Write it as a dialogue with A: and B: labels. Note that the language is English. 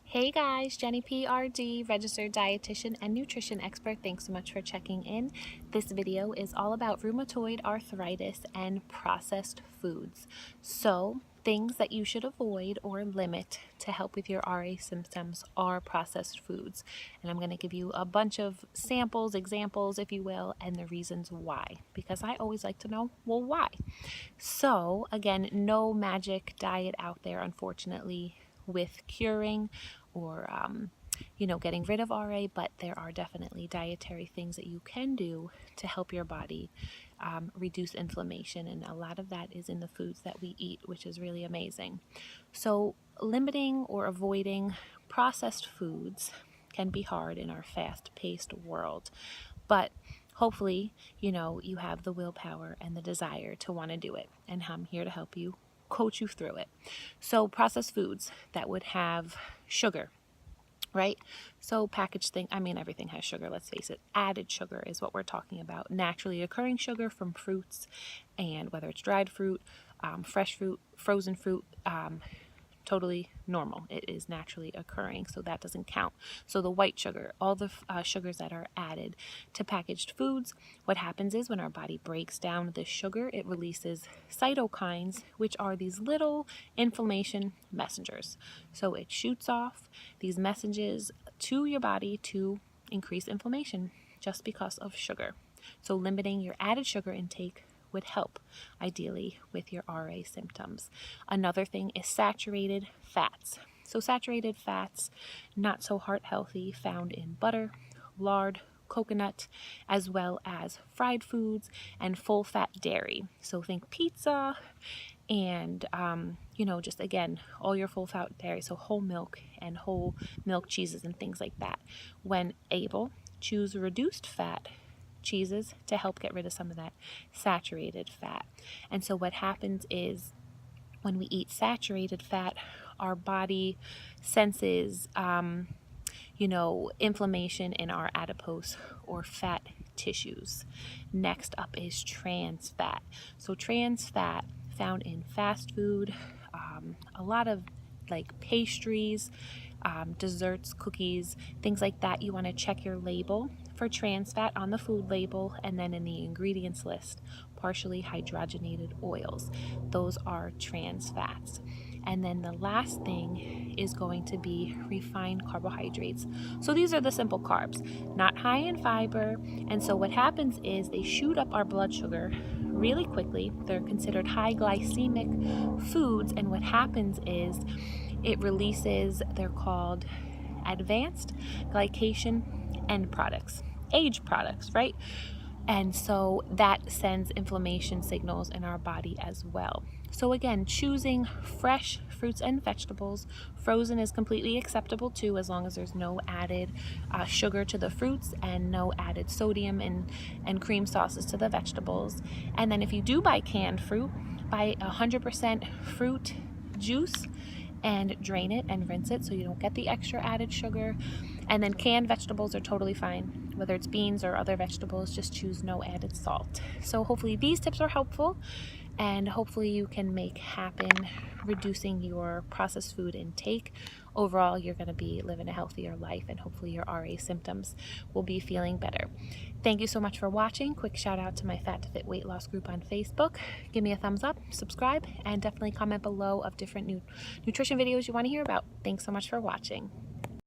A: Hey guys, Jenny PRD, registered dietitian and nutrition expert. Thanks so much for checking in. This video is all about rheumatoid arthritis and processed foods. So, things that you should avoid or limit to help with your RA symptoms are processed foods. And I'm going to give you a bunch of samples, examples, if you will, and the reasons why. Because I always like to know, well, why? So, again, no magic diet out there, unfortunately, with curing or getting rid of RA, but there are definitely dietary things that you can do to help your body reduce inflammation, and a lot of that is in the foods that we eat, which is really amazing. So limiting or avoiding processed foods can be hard in our fast-paced world, but hopefully you have the willpower and the desire to want to do it, and I'm here to help you, coach you through it. So processed foods that would have sugar, right? So packaged thing, everything has sugar, let's face it. Added sugar is what we're talking about. Naturally occurring sugar from fruits, and whether it's dried fruit, fresh fruit, frozen fruit, totally normal. It is naturally occurring, so that doesn't count. So the white sugar, all the sugars that are added to packaged foods, what happens is when our body breaks down this sugar, it releases cytokines, which are these little inflammation messengers. So it shoots off these messages to your body to increase inflammation just because of sugar. So limiting your added sugar intake would help, ideally, with your RA symptoms. Another thing is saturated fats. So saturated fats, not so heart healthy, found in butter, lard, coconut, as well as fried foods and full fat dairy. So think pizza and, just again, all your full fat dairy, so whole milk and whole milk cheeses and things like that. When able, choose reduced fat cheeses to help get rid of some of that saturated fat. And so what happens is when we eat saturated fat, our body senses inflammation in our adipose or fat tissues. Next up is trans fat. So trans fat found in fast food, a lot of like pastries, desserts, cookies, things like that. You want to check your label for trans fat on the food label, and then in the ingredients list, partially hydrogenated oils. Those are trans fats. And then the last thing is going to be refined carbohydrates. So these are the simple carbs, not high in fiber. And so what happens is they shoot up our blood sugar really quickly. They're considered high glycemic foods. And what happens is it releases, they're called advanced glycation end products, age products, right? And so that sends inflammation signals in our body as well. So again, choosing fresh fruits and vegetables. Frozen is completely acceptable too, as long as there's no added sugar to the fruits and no added sodium and cream sauces to the vegetables. And then if you do buy canned fruit, buy 100% fruit juice and drain it and rinse it so you don't get the extra added sugar. And then canned vegetables are totally fine, whether it's beans or other vegetables, just choose no added salt. So hopefully these tips are helpful, and hopefully you can make happen reducing your processed food intake. Overall, you're going to be living a healthier life, and hopefully your RA symptoms will be feeling better. Thank you so much for watching. Quick shout out to my Fat to Fit weight loss group on Facebook. Give me a thumbs up, subscribe, and definitely comment below of different nutrition videos you want to hear about. Thanks so much for watching.